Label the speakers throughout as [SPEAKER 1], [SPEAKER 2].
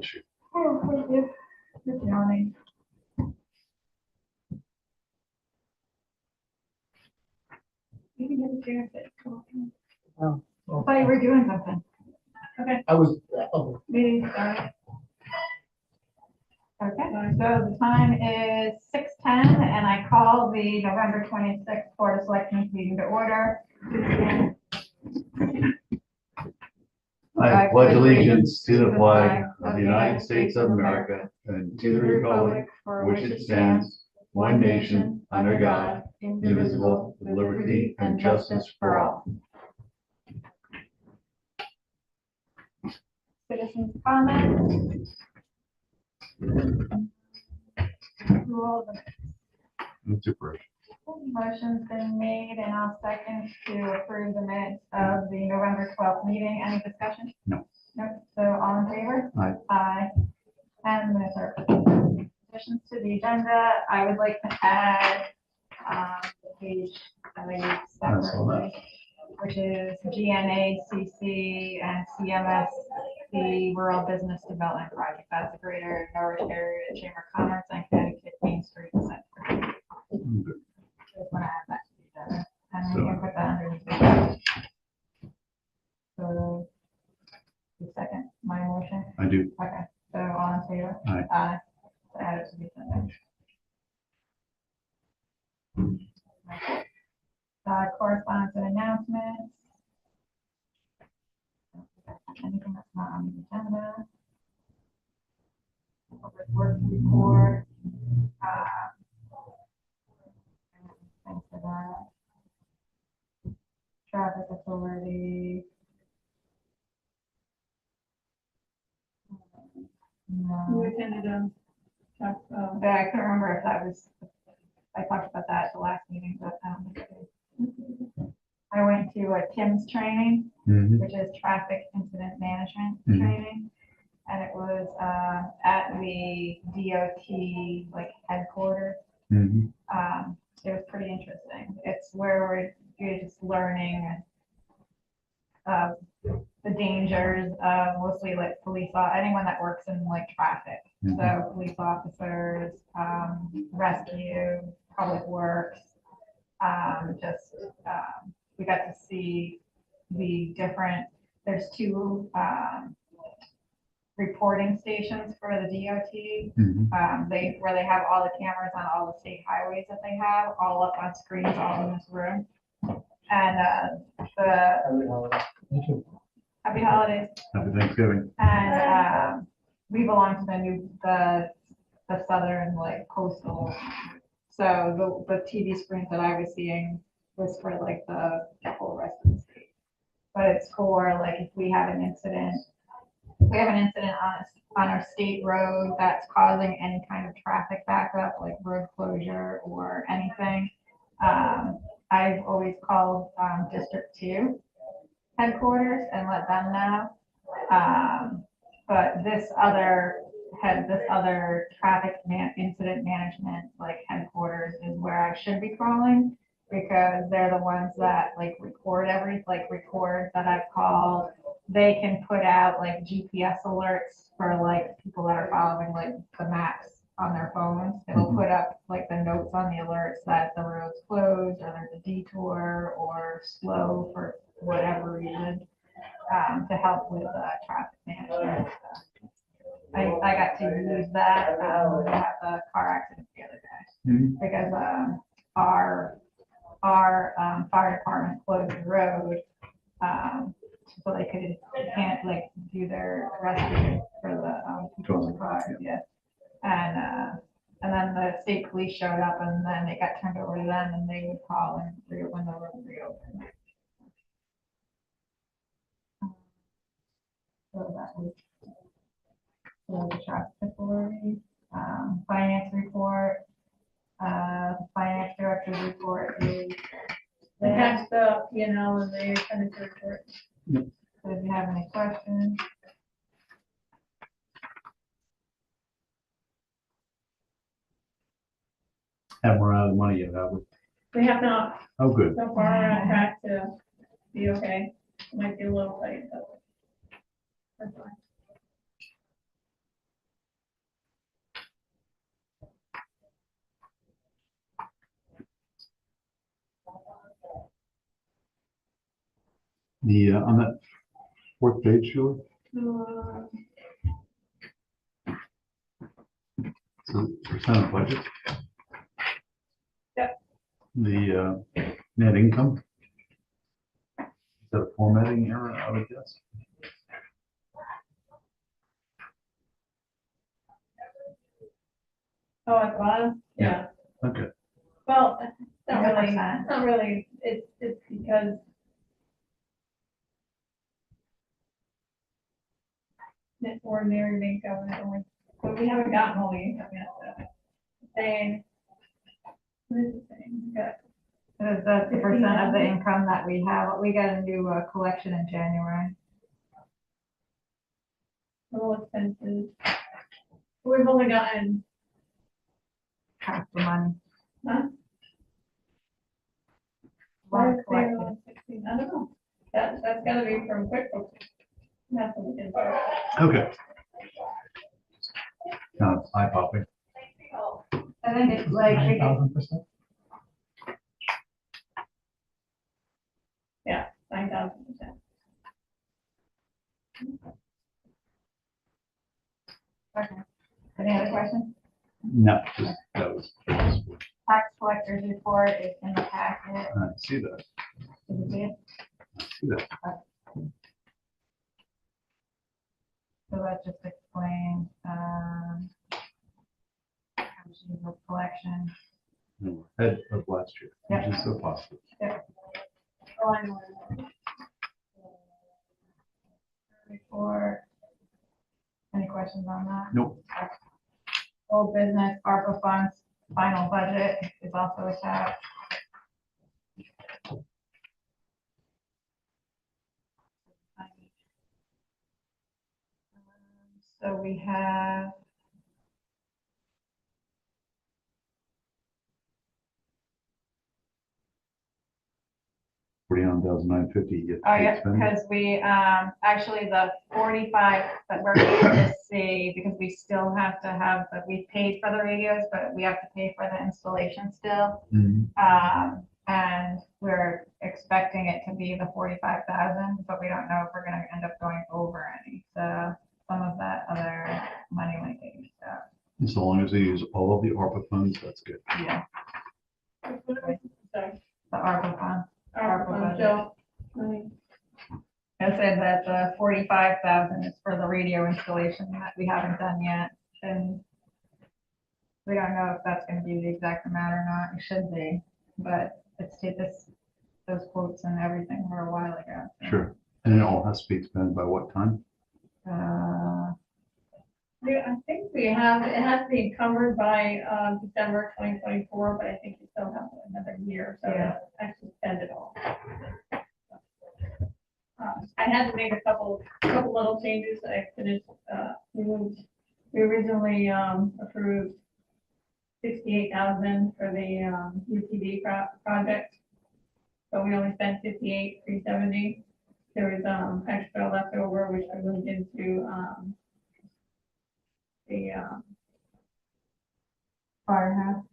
[SPEAKER 1] issue.
[SPEAKER 2] Oh, thank you. Good morning. You can get a chair if it's talking.
[SPEAKER 1] Oh,
[SPEAKER 2] I thought you were doing something. Okay,
[SPEAKER 1] I was,
[SPEAKER 2] meeting started. Okay, so the time is 6:10 and I call the November 26th Board of Selectmen meeting to order.
[SPEAKER 1] I pledge allegiance to the flag of the United States of America and to the republic for which it stands, one nation, under God, indivisible, with liberty and justice for all.
[SPEAKER 2] Citizens' comments. Rule of Motion's been made and I'll second to approve the minutes of the November 12th meeting. Any discussion?
[SPEAKER 1] No.
[SPEAKER 2] No. So all in favor?
[SPEAKER 1] Aye.
[SPEAKER 2] Aye. And the minutes are additions to the agenda. I would like to add the page that I used separately, which is GNACC and CMS, the Rural Business Development Project. That's the Greater Norwich Area Chamber of Commerce and Connecticut Main Street Center. Just want to add that to the agenda, and we can put that underneath the. So, you second my motion?
[SPEAKER 1] I do.
[SPEAKER 2] Okay, so all in favor?
[SPEAKER 1] Aye.
[SPEAKER 2] Aye. So add it to the agenda. Correspondence and announcements. Anything that's not on the agenda. Public works report. Thanks for that. Traffic authority. No.
[SPEAKER 3] We attended
[SPEAKER 2] But I couldn't remember if that was, I talked about that at the last meeting, but I don't think I did. I went to a Tim's training, which is traffic incident management training. And it was at the DOT like headquarters. It was pretty interesting. It's where you're just learning the dangers of mostly like anyone that works in like traffic. So police officers, rescue, public works, we got to see the different, there's two reporting stations for the DOT. Where they have all the cameras on all the state highways that they have, all up on screens, all in this room. And happy holidays.
[SPEAKER 1] Happy Thanksgiving.
[SPEAKER 2] And we belong to the southern like coastal. So the TV screens that I was seeing was for like the whole rest of the state. But it's for like if we have an incident on our state road that's causing any kind of traffic backup, like road closure or anything. I've always called District 2 headquarters and let them know. But this other traffic incident management like headquarters is where I should be calling, because they're the ones that like record that I've called. They can put out like GPS alerts for like people that are following like the maps on their phones. It'll put up like the notes on the alerts that the road's closed or there's a detour or slow for whatever reason, to help with traffic management. I got to use that when we had the car accident the other day, because our fire department closed the road, so they can't like do their rescue for the people in the car. Yeah. And then the state police showed up, and then it got turned over to them, and they would call and when the road reopened. So that was the traffic authority, finance report. The finance director's report is.
[SPEAKER 3] That's the, and the expenditure report.
[SPEAKER 2] So if you have any questions.
[SPEAKER 1] Have more out of the money yet, have we?
[SPEAKER 3] We have not,
[SPEAKER 1] Oh, good.
[SPEAKER 3] so far we're on track to be okay. Might be a little tight, but that's fine.
[SPEAKER 1] On that fourth page, Julie, so percent of budget.
[SPEAKER 3] Yep.
[SPEAKER 1] The net income. Is that a formatting error, I would guess?
[SPEAKER 3] Oh, at the bottom?
[SPEAKER 1] Yeah. Okay.
[SPEAKER 3] Well, it's not
[SPEAKER 2] Yeah,
[SPEAKER 3] really,
[SPEAKER 2] percent.
[SPEAKER 3] it's not really, it's because net ordinary income, but we haven't gotten all the income yet, so. Saying. What is it saying? Got
[SPEAKER 2] That's the percent of the income that we have. We got a new collection in January.
[SPEAKER 3] little expenses. We've only gotten,
[SPEAKER 2] Half the money.
[SPEAKER 3] huh?
[SPEAKER 2] Well,
[SPEAKER 3] Five,
[SPEAKER 2] collected.
[SPEAKER 3] 16, I don't know. That's gotta be from QuickBooks. That's what we did.
[SPEAKER 1] Okay. Now it's eye popping.
[SPEAKER 2] I think it's like,
[SPEAKER 1] 9,000%.
[SPEAKER 3] 9,000%.
[SPEAKER 2] okay. Any other questions?
[SPEAKER 1] No, just, that was.
[SPEAKER 2] Tax collector's report is in the packet.
[SPEAKER 1] I see that.
[SPEAKER 2] Did you see it?
[SPEAKER 1] I see that.
[SPEAKER 2] So that just explains, collection.
[SPEAKER 1] No, ahead of last year, which is so positive.
[SPEAKER 3] Oh, I know.
[SPEAKER 2] Report. Any questions on that?
[SPEAKER 1] Nope.
[SPEAKER 2] Old business, ARPA funds, final budget is also attached. So we have.
[SPEAKER 1] $49,950.
[SPEAKER 2] Oh, yeah, because we, actually the 45 that we're going to see, because we still have to have, we paid for the radios, but we have to pay for the installation still.
[SPEAKER 1] Mhm.
[SPEAKER 2] And we're expecting it to be the 45,000, but we don't know if we're gonna end up going over any. So some of that other money might get used up.
[SPEAKER 1] As long as they use all of the ARPA funds, that's good.
[SPEAKER 2] Yeah,
[SPEAKER 3] Sorry.
[SPEAKER 2] the ARPA fund.
[SPEAKER 3] ARPA fund, Joe.
[SPEAKER 2] I said that the 45,000 is for the radio installation that we haven't done yet, and we don't know if that's gonna be the exact amount or not. It should be, but it's those quotes and everything were a while ago. so.
[SPEAKER 1] Sure. And it all has to be expended by what time?
[SPEAKER 3] Yeah, I think we have, it has to be encumbered by, December 2024, but I think you still have another year, so
[SPEAKER 2] Yeah.
[SPEAKER 3] to actually spend it all. I had to make a couple little changes. I finished, we originally, approved 68,000 for the, UTV project. So we only spent 58,370. There was, extra left over, which I moved into, the firehouse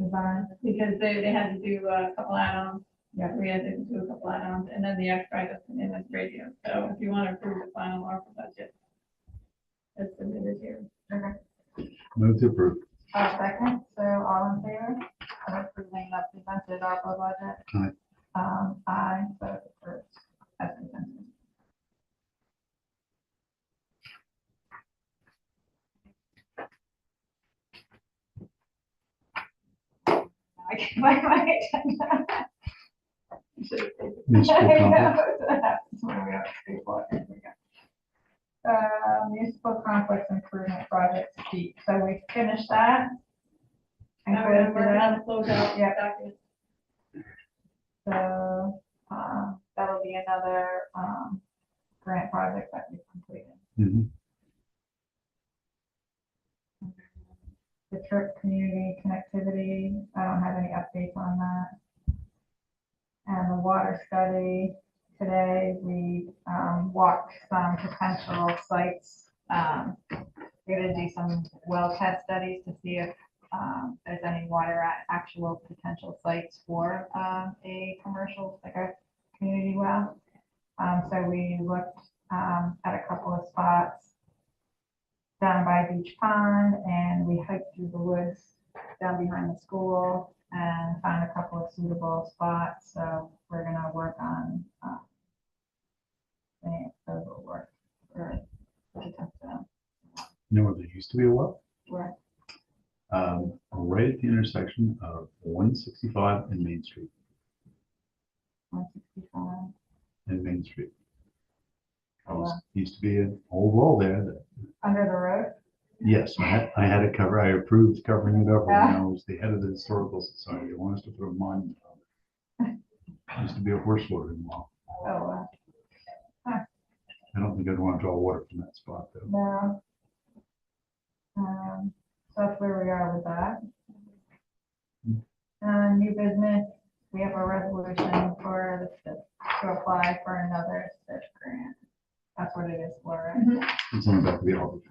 [SPEAKER 2] Design.
[SPEAKER 3] because they had to do a couple add-ons.
[SPEAKER 2] Yeah.
[SPEAKER 3] We had to do a couple add-ons, and then the extra I just put in as radio. So if you want to approve the final ARPA budget, that's submitted here.
[SPEAKER 1] Move to approve.
[SPEAKER 2] Second, so all in favor of approving the presented ARPA budget?
[SPEAKER 1] Aye.
[SPEAKER 2] Aye, so it's approved as presented. I can find my agenda.
[SPEAKER 1] Municipal
[SPEAKER 2] I
[SPEAKER 1] complex.
[SPEAKER 2] know, that's where we are. Here we go. Municipal complex improvement project sheet, so we finished that. And
[SPEAKER 3] Now we're
[SPEAKER 2] closed it
[SPEAKER 3] working
[SPEAKER 2] out.
[SPEAKER 3] on the closeout
[SPEAKER 2] Yeah.
[SPEAKER 3] document.
[SPEAKER 2] So, that'll be another, grant project that we completed.
[SPEAKER 1] Mhm.
[SPEAKER 2] The trip community connectivity, I don't have any updates on that. And the water study, today we, walked some potential sites. We're gonna do some well test studies to see if, there's any water at actual potential sites for, a commercial, like a community well. So we looked at a couple of spots down by Beach Pond, and we hiked through the woods down behind the school and found a couple of suitable spots. So we're gonna work on seeing if those will work for to test them.
[SPEAKER 1] You know where there used to be a well?
[SPEAKER 2] Where?
[SPEAKER 1] Right at the intersection of 165 and Main Street.
[SPEAKER 2] 165.
[SPEAKER 1] And Main Street.
[SPEAKER 2] Oh, wow.
[SPEAKER 1] Used to be an old well there that,
[SPEAKER 2] Under the road?
[SPEAKER 1] yes, I had it covered. I approved covering it over when
[SPEAKER 2] Yeah.
[SPEAKER 1] I was the head of the Historical Society. They wanted us to put a monument on it. Used to be a horse watering well.
[SPEAKER 2] Oh, wow.
[SPEAKER 1] I don't think I'd want to draw water from that spot though.
[SPEAKER 2] No. So that's where we are with that. New business, we have a resolution for the SIP to apply for another SIP grant. That's what it is for, right?
[SPEAKER 1] It's on the back of the office.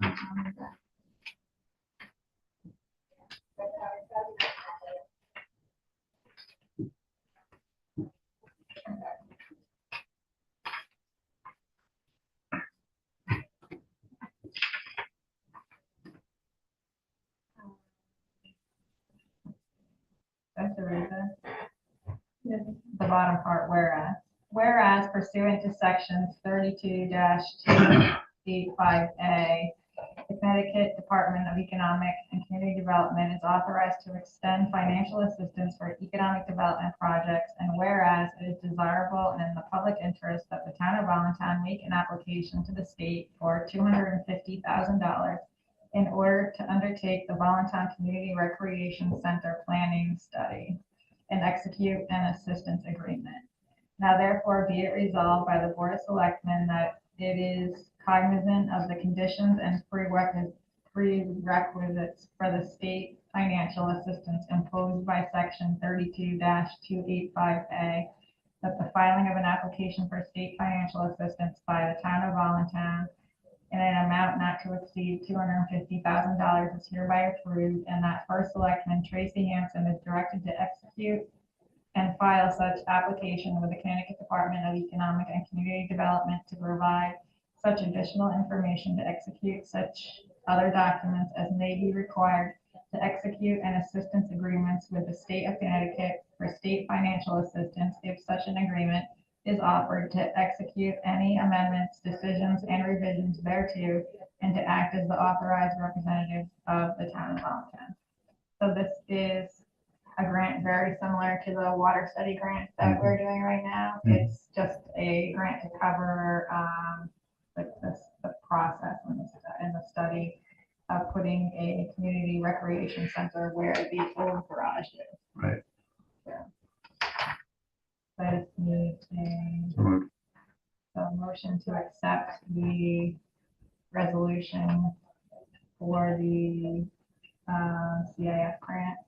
[SPEAKER 2] That's the reason. The bottom part, whereas pursuant to sections 32-285A, the Connecticut Department of Economic and Community Development is authorized to extend financial assistance for economic development projects, and whereas it is desirable and in the public interest that the town of Allentown make an application to the state for $250,000 in order to undertake the Allentown Community Recreation Center planning study and execute an assistance agreement. Now therefore be it resolved by the Board of Selectmen that it is cognizant of the conditions and prerequisites for the state financial assistance imposed by section 32-285A, that the filing of an application for state financial assistance by the town of Allentown in an amount not to exceed $250,000 is hereby approved, and that First Selectman Tracy Hansen is directed to execute and file such application with the Connecticut Department of Economic and Community Development to provide such additional information to execute such other documents as may be required to execute an assistance agreements with the state of Connecticut for state financial assistance if such an agreement is offered, to execute any amendments, decisions, and revisions thereto, and to act as the authorized representative of the town of Allentown. So this is a grant very similar to the water study grant that we're doing right now. It's just a grant to cover the process and the study of putting a community recreation center where the old garage is.
[SPEAKER 1] Right.
[SPEAKER 2] Yeah. So I just need a motion to accept the resolution for the CIF grant.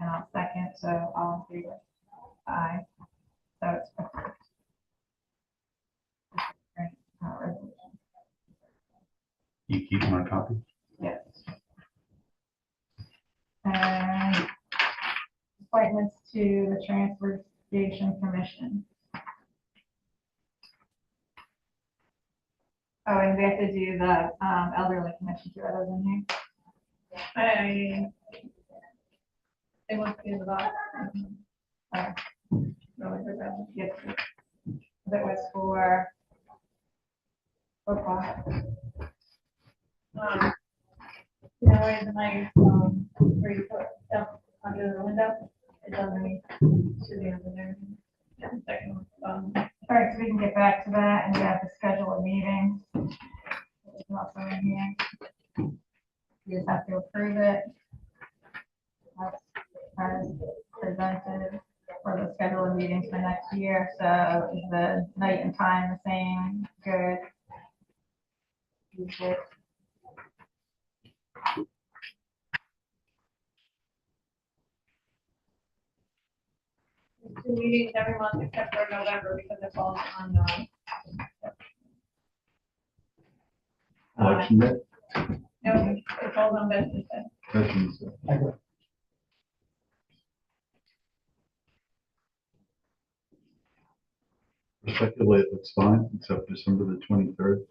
[SPEAKER 2] And I'll second, so all in favor? Aye. So it's approved. Great, resolution.
[SPEAKER 1] You keep my copy?
[SPEAKER 2] Yes. And appointments to the Transportation Commission. Oh, and we have to do the elderly commission too, are those in here?
[SPEAKER 3] They want to do the box.
[SPEAKER 2] Yes. That was for football.
[SPEAKER 3] You know, where the nice, where you put stuff under the window, it doesn't, should be under there. Second,
[SPEAKER 2] All right, so we can get back to that, and we have to schedule a meeting. It's also in here. You just have to approve it. As presented for the schedule of meetings for next year. So is the night and time the same? Good. Good.
[SPEAKER 3] Two meetings every month except for November because it falls on,
[SPEAKER 1] Election day?
[SPEAKER 3] no, it falls on Veterans Day.
[SPEAKER 1] Veterans Day. Effectively, it looks fine, except December the 23rd.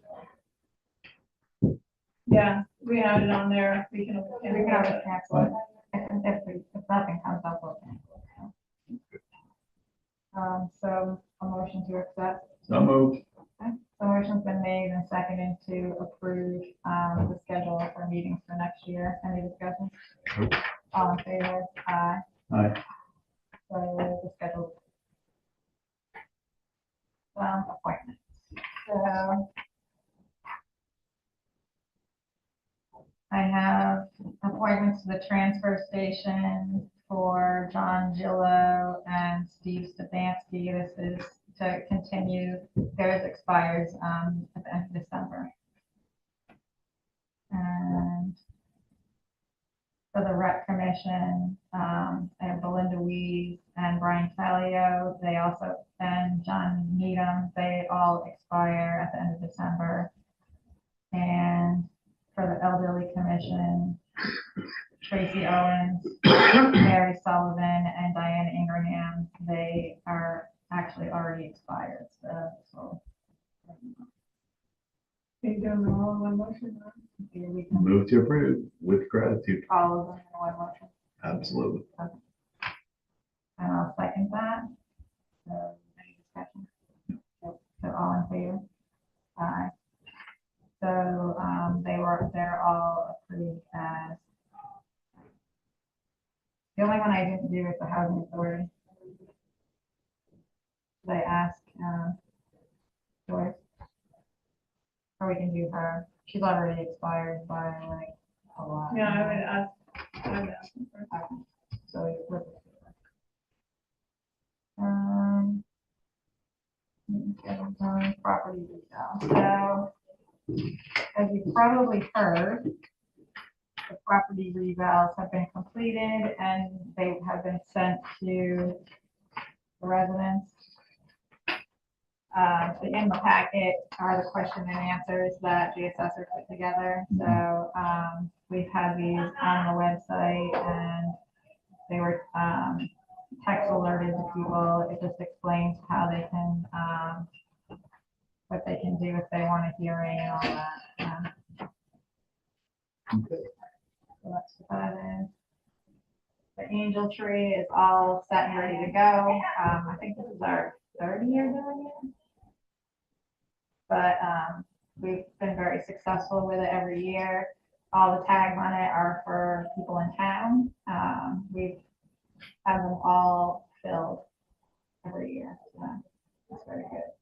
[SPEAKER 3] Yeah, we had it on there, we can.
[SPEAKER 2] We can always cancel it. If nothing comes up, we'll cancel it. So a motion to accept.
[SPEAKER 1] So moved.
[SPEAKER 2] The motion's been made and seconded to approve, the schedule for meetings for next year. Any discussion? All in favor? Aye.
[SPEAKER 1] Aye.
[SPEAKER 2] So the schedule. Appointments. So I have appointments to the transfer station for John Gillo and Steve Stefanski. This is to continue, theirs expires at the end of December. And for the rec commission, I have Belinda Wees and Brian Talio. They also, and John Needham, they all expire at the end of December. And for the elderly commission, Tracy Owens, Mary Sullivan, and Diane Ingraham, they are actually already expired, so.
[SPEAKER 3] They do them all in one motion, huh?
[SPEAKER 2] We can
[SPEAKER 1] Move to approve with gratitude.
[SPEAKER 2] all of them in one motion,
[SPEAKER 1] Absolutely.
[SPEAKER 2] and I'll second that. So, any discussion? So all in favor? Aye. So, they're all approved as. The only one I didn't do is the housing authority. They ask, Joyce. Or we can do her. She's already expired by like a lot.
[SPEAKER 3] Yeah, I would ask them first.
[SPEAKER 2] Okay. So with. Property retail. So, as you probably heard, the property revals have been completed and they have been sent to the residents. So in the packet are the question and answers that the assessor put together. So we've had these on the website and they were text alerted to people. It just explains how they can, what they can do if they want a hearing and all that.
[SPEAKER 1] Okay.
[SPEAKER 2] So that's what that is. The angel tree is all set and ready to go. I think this is our third year doing it. But we've been very successful with it every year. All the tags on it are for people in town. We've had them all filled every year. So it's very good.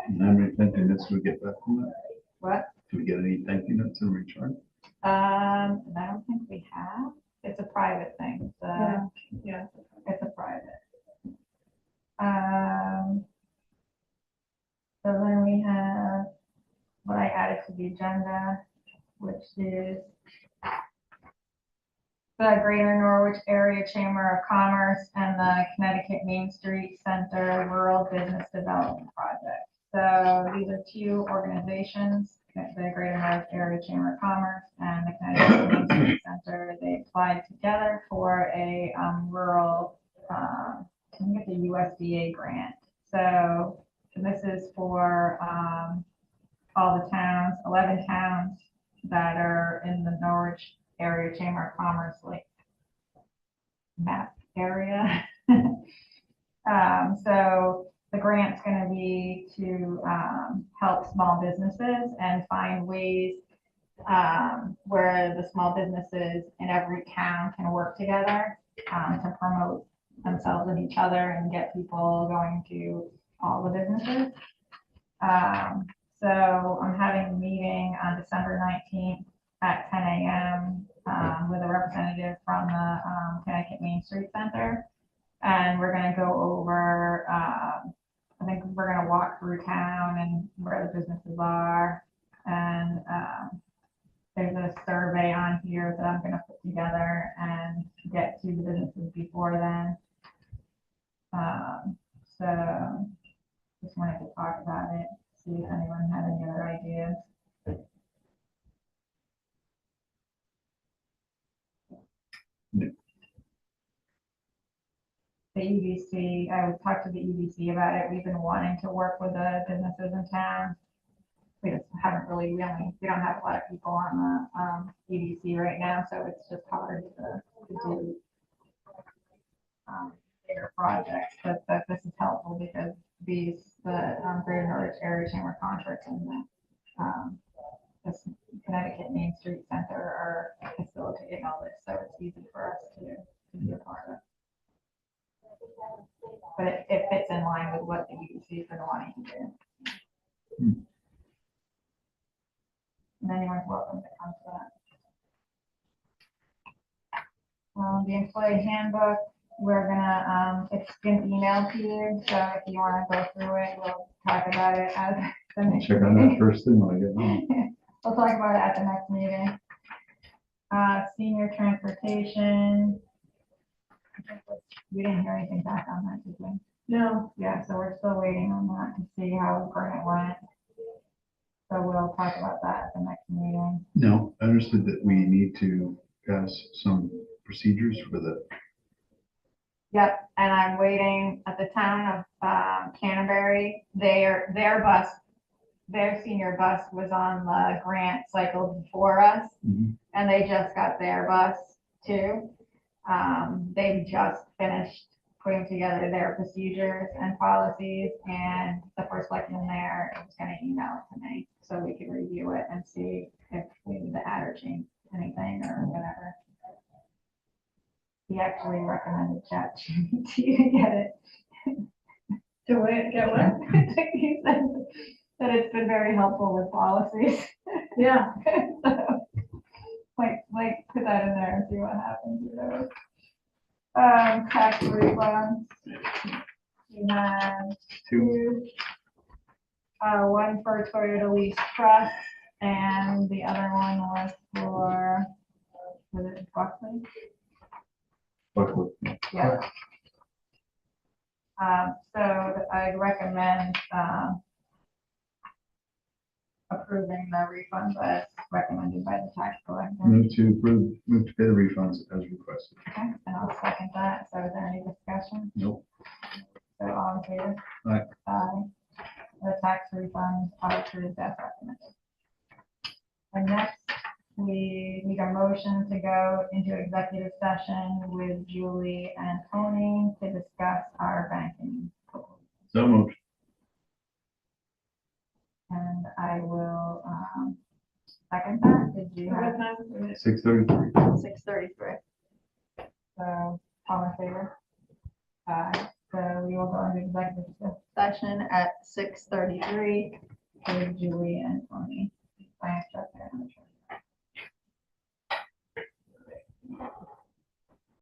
[SPEAKER 1] And how many thank you notes do we get back from that?
[SPEAKER 2] What?
[SPEAKER 1] Do we get any thank you notes in return?
[SPEAKER 2] I don't think we have. It's a private thing. So
[SPEAKER 3] Yeah.
[SPEAKER 2] it's a private. So then we have what I added to the agenda, which is the Greater Norwich Area Chamber of Commerce and the Connecticut Main Street Center Rural Business Development Project. So these are two organizations, the Greater Norwich Area Chamber of Commerce and the Connecticut Main Street Center. They applied together for a rural, I think it's a USDA grant. So this is for all the towns, 11 towns that are in the Norwich Area Chamber of Commerce, like map area. So the grant's going to be to help small businesses and find ways where the small businesses in every town can work together to promote themselves and each other and get people going to all the businesses. So I'm having a meeting on December 19th at 10 a.m. With a representative from the Connecticut Main Street Center. And we're going to go over, I think we're going to walk through town and where the businesses are. And there's a survey on here that I'm going to put together and get to the businesses before then. So just wanted to talk about it, see if anyone had any other ideas. the EDC, I would talk to the EDC about it. We've been wanting to work with the businesses in town. We just haven't really, we don't have a lot of people on the EDC right now, so it's just hard to do bigger projects, but this is helpful because the Greater Norwich Area Chamber Conference and this Connecticut Main Street Center are facilitating all this, so it's easy for us to be a part of. But it fits in line with what the UBC has been wanting to do. And anyone's welcome to come to that. The employee handbook, we're gonna, it's been emailed to you, so if you wanna go through it, we'll talk about it as the next
[SPEAKER 1] Check on that
[SPEAKER 2] meeting.
[SPEAKER 1] first thing when I get home.
[SPEAKER 2] We'll talk about it at the next meeting. Senior transportation. We didn't hear anything back on that, did we?
[SPEAKER 3] No,
[SPEAKER 2] Yeah, so we're still waiting on that to see how the grant went. So we'll talk about that at the next meeting.
[SPEAKER 1] No, I understood that we need to pass some procedures for the,
[SPEAKER 2] Yep, and I'm waiting at the town of Canterbury. Their senior bus was on the grant cycle before us, and they just got their bus too. They've just finished putting together their procedures and policies, and the first selectman there was going to email it to me so we could review it and see if we need to add or change anything or whatever. He actually recommended ChatGPT to get it.
[SPEAKER 3] get what?
[SPEAKER 2] He said that it's been very helpful with policies.
[SPEAKER 3] Yeah.
[SPEAKER 2] So, like put that in there and see what happens with those. Tax refunds. We have two. One for Toyota Lease Trust, and the other one was for, was it Buckley? Yeah. So I recommend approving the refunds as recommended by the tax collector.
[SPEAKER 1] move to pay the refunds as requested.
[SPEAKER 2] Okay, and I'll second that. So is there any discussion?
[SPEAKER 1] Nope.
[SPEAKER 2] So all in favor?
[SPEAKER 1] Aye.
[SPEAKER 2] Aye. The tax refunds are approved as recommended. And next, we need a motion to go into executive session with Julie and Tony to discuss our banking proposal.
[SPEAKER 1] So moved.
[SPEAKER 2] And I will second that. Did you
[SPEAKER 3] What
[SPEAKER 2] have
[SPEAKER 3] time is it?
[SPEAKER 1] 6:33.
[SPEAKER 2] 6:33? So all in favor? So we will go into executive session at 6:33 with Julie and Tony.